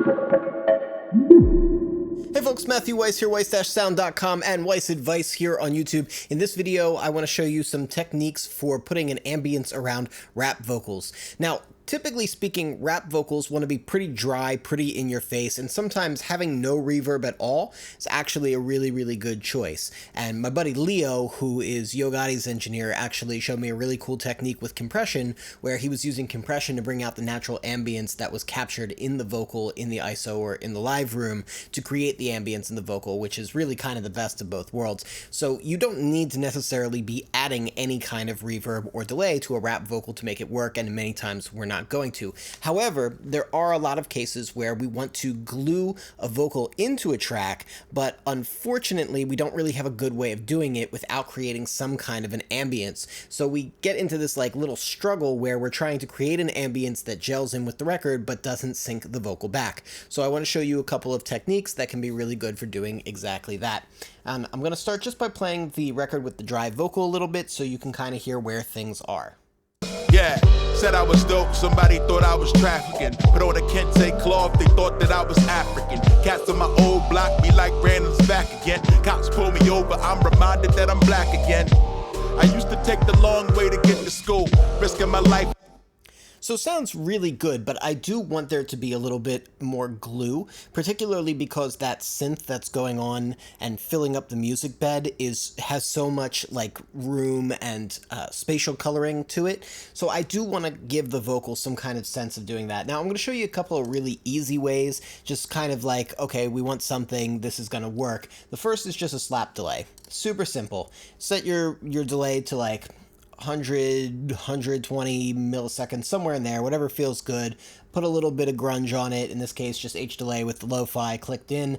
Hey folks, Matthew Weiss here, weiss-sound.com and Weiss Advice here on YouTube. In this video, I want to show you some techniques for putting an ambience around rap vocals. Now, typically speaking, rap vocals want to be pretty dry, pretty in your face, and sometimes having no reverb at all is actually a really good choice. And my buddy Leo, who is Yo Gotti's engineer, actually showed me a really cool technique with compression, where he was using compression to bring out the natural ambience that was captured in the vocal, in the ISO, or in the live room to create the ambience in the vocal, which is really kind of the best of both worlds. So you don't need to necessarily be adding any kind of reverb or delay to a rap vocal to make it work, and many times we're not going to. However, there are a lot of cases where we want to glue a vocal into a track, but unfortunately we don't really have a good way of doing it without creating some kind of an ambience. So we get into this like little struggle where we're trying to create an ambience that gels in with the record but doesn't sync the vocal back. So I want to show you a couple of techniques that can be really good for doing exactly that. And I'm going to start just by playing the record with the dry vocal a little bit so you can kind of hear where things are. Yeah, said I was dope, somebody thought I was trafficking. Put on a kente cloth, they thought that I was African. Cats on my old block be like Brandon's back again. Cops pull me over, I'm reminded that I'm black again. I used to take the long way to get to school, risking my life. So sounds really good, but I do want there to be a little bit more glue, particularly because that synth that's going on and filling up the music bed has so much like room and spatial coloring to it. So I do want to give the vocal some kind of sense of doing that. Now I'm going to show you a couple of really easy ways, just kind of like, okay, we want something, this is going to work. The first is just a slap delay. Super simple. Set your delay to like 100, 120 milliseconds, somewhere in there, whatever feels good. Put a little bit of grunge on it, in this case just H delay with the lo-fi clicked in.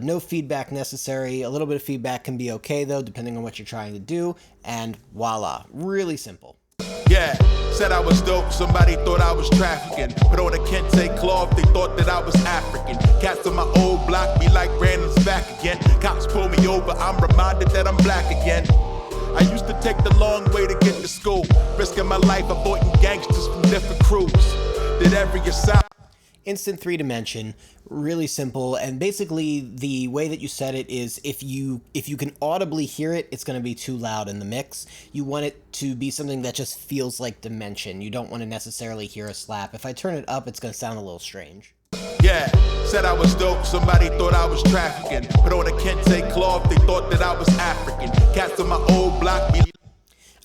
No feedback necessary. A little bit of feedback can be okay though, depending on what you're trying to do, and voila, really simple. Yeah, said I was dope, somebody thought I was trafficking. Put on a kente cloth, they thought that I was African. Cats on my old block be like Brandon's back again. Cops pull me over, I'm reminded that I'm black again. I used to take the long way to get to school, risking my life avoiding gangsters from different crews. Did every aside. Instant 3-dimension, really simple, and basically the way that you set it is if you can audibly hear it, it's going to be too loud in the mix. You want it to be something that just feels like dimension. You don't want to necessarily hear a slap. If I turn it up, it's going to sound a little strange. Yeah, said I was dope, somebody thought I was trafficking. Put on a kente cloth, they thought that I was African. Cats on my old block be.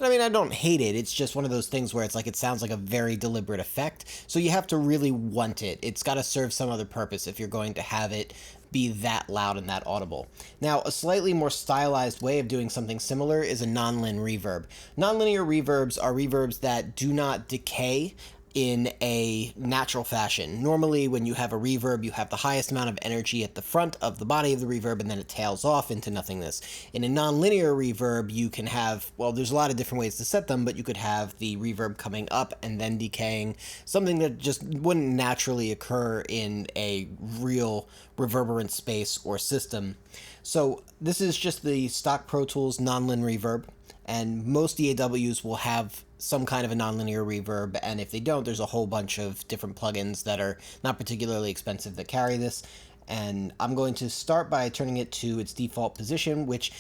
I mean, I don't hate it, it's just one of those things where it's like it sounds like a very deliberate effect, so you have to really want it. It's got to serve some other purpose if you're going to have it be that loud and that audible. Now, a slightly more stylized way of doing something similar is a non-lin reverb. Non-linear reverbs are reverbs that do not decay in a natural fashion. Normally, when you have a reverb, you have the highest amount of energy at the front of the body of the reverb, and then it tails off into nothingness. In a non-linear reverb, you can have, well, there's a lot of different ways to set them, but you could have the reverb coming up and then decaying, something that just wouldn't naturally occur in a real reverberant space or system. So this is just the stock Pro Tools non-lin reverb, and most DAWs will have some kind of a nonlinear reverb, and if they don't, there's a whole bunch of different plugins that are not particularly expensive that carry this. And I'm going to start by turning it to its default position, which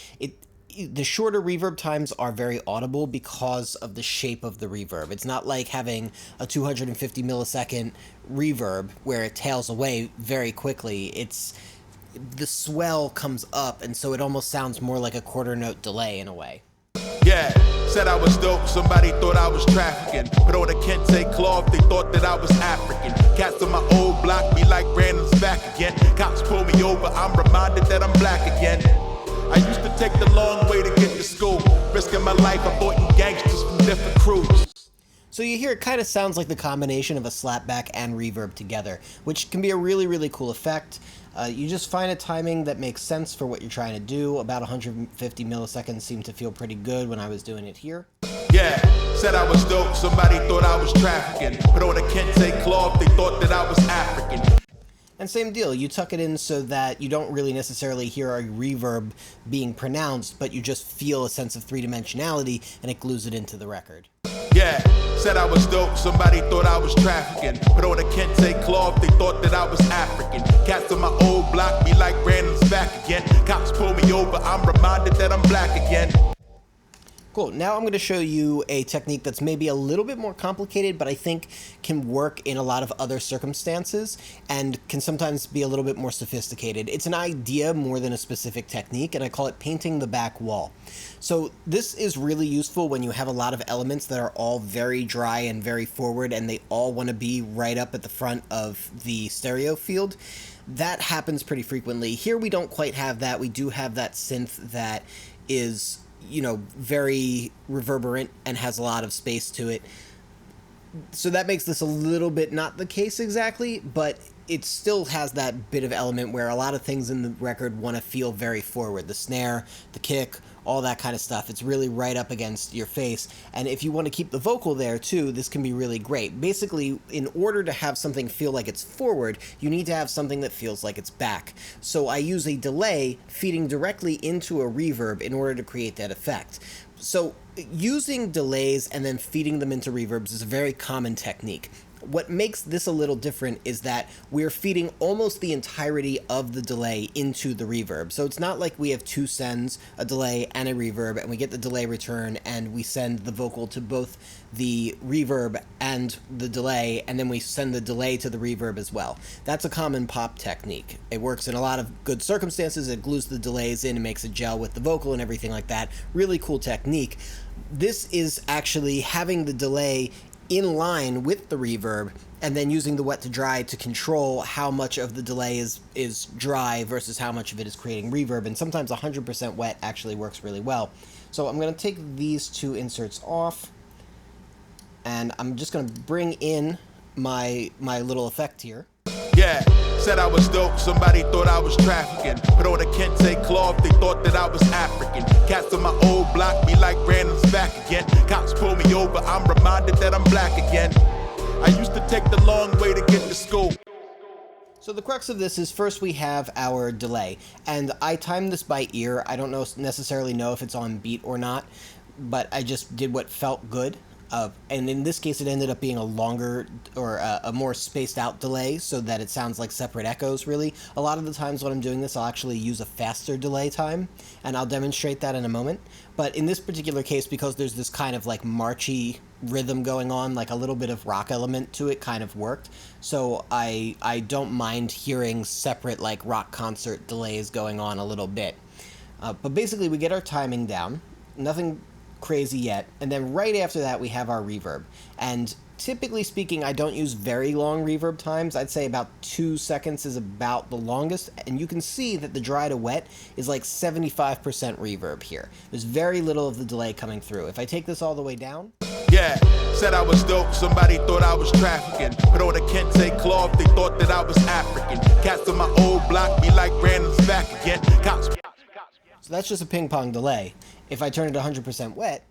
the shorter reverb times are very audible because of the shape of the reverb. It's not like having a 250 millisecond reverb where it tails away very quickly. The swell comes up, and so it almost sounds more like a quarter note delay in a way. Yeah, said I was dope, somebody thought I was trafficking. Put on a kente cloth, they thought that I was African. Cats on my old block be like Brandon's back again. Cops pull me over, I'm reminded that I'm black again. I used to take the long way to get to school, risking my life avoiding gangsters from different crews. So you hear it kind of sounds like the combination of a slapback and reverb together, which can be a really cool effect. You just find a timing that makes sense for what you're trying to do. About 150 milliseconds seemed to feel pretty good when I was doing it here. Yeah, said I was dope, somebody thought I was trafficking. Put on a kente cloth, they thought that I was African. And same deal, you tuck it in so that you don't really necessarily hear a reverb being pronounced, but you just feel a sense of three-dimensionality, and it glues it into the record. Yeah, said I was dope, somebody thought I was trafficking. Put on a kente cloth, they thought that I was African. Cats on my old block be like Brandon's back again. Cops pull me over, I'm reminded that I'm black again. Cool. Now I'm going to show you a technique that's maybe a little bit more complicated, but I think can work in a lot of other circumstances and can sometimes be a little bit more sophisticated. It's an idea more than a specific technique, and I call it painting the back wall. So this is really useful when you have a lot of elements that are all very dry and very forward, and they all want to be right up at the front of the stereo field. That happens pretty frequently. Here we don't quite have that. We do have that synth that is, you know, very reverberant and has a lot of space to it. So that makes this a little bit not the case exactly, but it still has that bit of element where a lot of things in the record want to feel very forward. The snare, the kick, all that kind of stuff. It's really right up against your face. And if you want to keep the vocal there too, this can be really great. Basically, in order to have something feel like it's forward, you need to have something that feels like it's back. So I use a delay feeding directly into a reverb in order to create that effect. So using delays and then feeding them into reverbs is a very common technique. What makes this a little different is that we're feeding almost the entirety of the delay into the reverb. So it's not like we have two sends, a delay and a reverb, and we get the delay return and we send the vocal to both the reverb and the delay, and then we send the delay to the reverb as well. That's a common pop technique. It works in a lot of good circumstances. It glues the delays in and makes it gel with the vocal and everything like that. Really cool technique. This is actually having the delay in line with the reverb and then using the wet to dry to control how much of the delay is dry versus how much of it is creating reverb. And sometimes 100% wet actually works really well. So I'm going to take these two inserts off, and I'm just going to bring in my little effect here. Yeah, said I was dope, somebody thought I was trafficking. Put on a kente cloth, they thought that I was African. Cats on my old block be like Brandon's back again. Cops pull me over, I'm reminded that I'm black again. I used to take the long way to get to school. So the crux of this is first we have our delay, and I timed this by ear. I don't necessarily know if it's on beat or not, but I just did what felt good. And in this case, it ended up being a longer or a more spaced out delay so that it sounds like separate echoes, really. A lot of the times when I'm doing this, I'll actually use a faster delay time, and I'll demonstrate that in a moment. But in this particular case, because there's this kind of like marchy rhythm going on, like a little bit of rock element to it kind of worked. So I don't mind hearing separate like rock concert delays going on a little bit. But basically, we get our timing down. Nothing crazy yet, and then right after that we have our reverb. And typically speaking, I don't use very long reverb times. I'd say about 2 seconds is about the longest, and you can see that the dry to wet is like 75% reverb here. There's very little of the delay coming through. If I take this all the way down, yeah, said I was dope, somebody thought I was trafficking. Put on a kente cloth, they thought that I was African. Cats on my old block be like Brandon's back again. Cops. So that's just a ping pong delay. If I turn it 100% wet,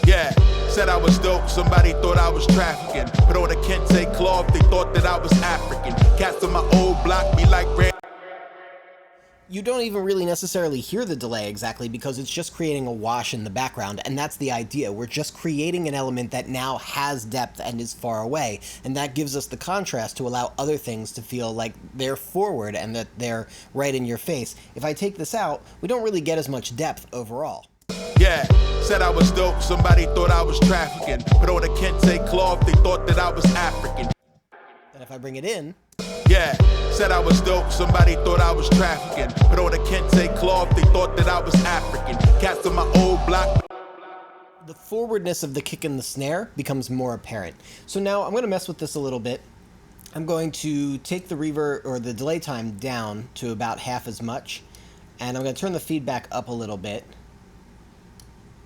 yeah, said I was dope, somebody thought I was trafficking. Put on a kente cloth, they thought that I was African. Cats on my old block be like Brandon. You don't even really necessarily hear the delay exactly because it's just creating a wash in the background, and that's the idea. We're just creating an element that now has depth and is far away, and that gives us the contrast to allow other things to feel like they're forward and that they're right in your face. If I take this out, we don't really get as much depth overall. Yeah, said I was dope, somebody thought I was trafficking. Put on a kente cloth, they thought that I was African. And if I bring it in, yeah, said I was dope, somebody thought I was trafficking. Put on a kente cloth, they thought that I was African. Cats on my old block. The forwardness of the kick and the snare becomes more apparent. So now I'm going to mess with this a little bit. I'm going to take the reverb or the delay time down to about half as much, and I'm going to turn the feedback up a little bit.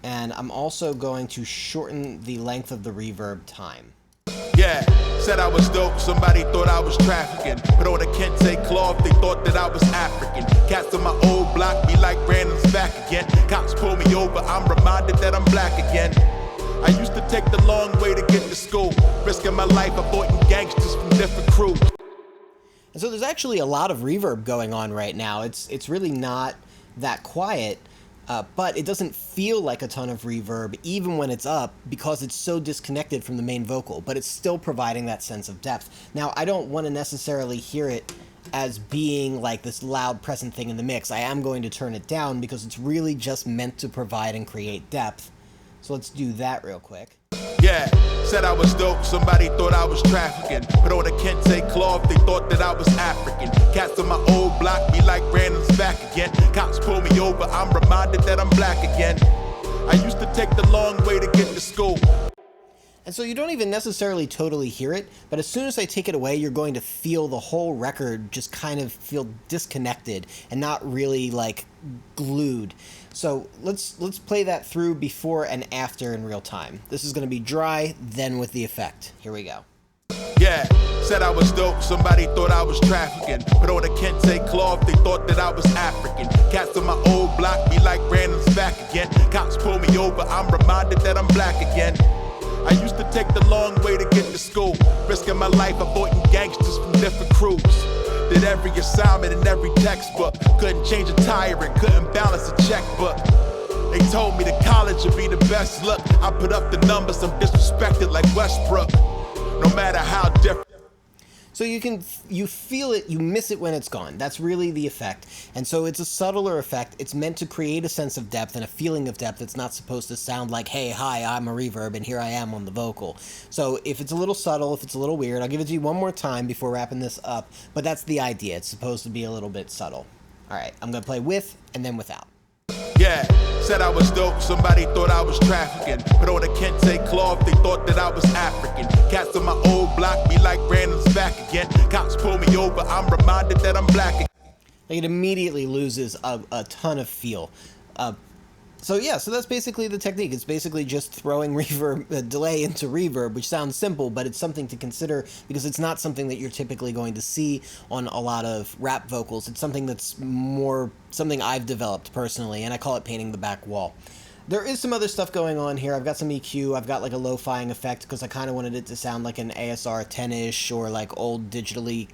And I'm also going to shorten the length of the reverb time. Yeah, said I was dope, somebody thought I was trafficking. Put on a kente cloth, they thought that I was African. Cats on my old block be like Brandon's back again. Cops pull me over, I'm reminded that I'm black again. I used to take the long way to get to school, risking my life avoiding gangsters from different crews. And so there's actually a lot of reverb going on right now. It's really not that quiet. but it doesn't feel like a ton of reverb even when it's up because it's so disconnected from the main vocal, but it's still providing that sense of depth. Now, I don't want to necessarily hear it as being like this loud present thing in the mix. I am going to turn it down because it's really just meant to provide and create depth. So let's do that real quick. Yeah, said I was dope, somebody thought I was trafficking. But on the kente cloth, they thought that I was African. Cats on my old block be like random's back again. Cops pull me over, I'm reminded that I'm black again. I used to take the long way to get to school. And so you don't even necessarily totally hear it, but as soon as I take it away, you're going to feel the whole record just kind of feel disconnected and not really like glued. So let's play that through before and after in real time. This is going to be dry, then with the effect. Here we go. Yeah, said I was dope, somebody thought I was trafficking. But on the kente cloth, they thought that I was African. Cats on my old block be like random's back again. Cops pull me over, I'm reminded that I'm black again. I used to take the long way to get to school, risking my life avoiding gangsters from different crews. Did every assignment in every textbook, couldn't change a tire and couldn't balance a checkbook. They told me that college would be the best look. I put up the numbers, I'm disrespected like Westbrook. No matter how different. So you feel it, you miss it when it's gone. That's really the effect. And so it's a subtler effect. It's meant to create a sense of depth and a feeling of depth. It's not supposed to sound like, hey, hi, I'm a reverb, and here I am on the vocal. So if it's a little subtle, if it's a little weird, I'll give it to you one more time before wrapping this up. But that's the idea. It's supposed to be a little bit subtle. All right, I'm going to play with and then without. Yeah, said I was dope, somebody thought I was trafficking. But on the kente cloth, they thought that I was African. Cats on my old block be like random's back again. Cops pull me over, I'm reminded that I'm black again. Like it immediately loses a ton of feel. So yeah, so that's basically the technique. It's basically just throwing reverb, delay into reverb, which sounds simple, but it's something to consider because it's not something that you're typically going to see on a lot of rap vocals. It's something that's more something I've developed personally, and I call it painting the back wall. There is some other stuff going on here. I've got some EQ. I've got like a lo-fiing effect because I kind of wanted it to sound like an ASR 10-ish or like old digitally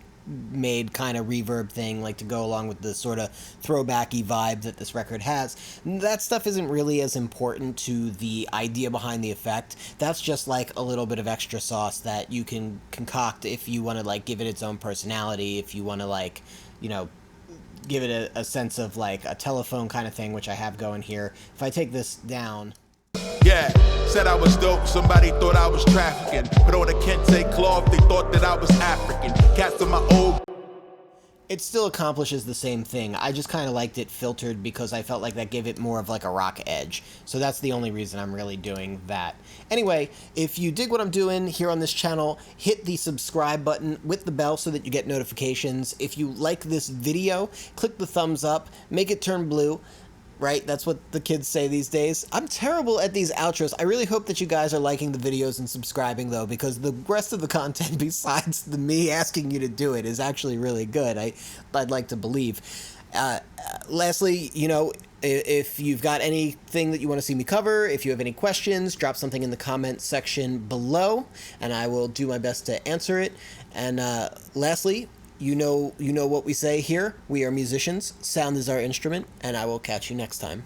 made kind of reverb thing, like to go along with the sort of throwbacky vibe that this record has. That stuff isn't really as important to the idea behind the effect. That's just like a little bit of extra sauce that you can concoct if you want to like give it its own personality, if you want to like, you know, give it a sense of like a telephone kind of thing, which I have going here. If I take this down. Yeah, said I was dope, somebody thought I was trafficking. But on the kente cloth, they thought that I was African. Cats on my old. It still accomplishes the same thing. I just kind of liked it filtered because I felt like that gave it more of like a rock edge. So that's the only reason I'm really doing that. Anyway, if you dig what I'm doing here on this channel, hit the subscribe button with the bell so that you get notifications. If you like this video, click the thumbs up, make it turn blue. Right? That's what the kids say these days. I'm terrible at these outros. I really hope that you guys are liking the videos and subscribing, though, because the rest of the content, besides me asking you to do it, is actually really good. I'd like to believe. Lastly, you know, if you've got anything that you want to see me cover, if you have any questions, drop something in the comment section below, and I will do my best to answer it. And lastly, you know what we say here. We are musicians. Sound is our instrument, and I will catch you next time.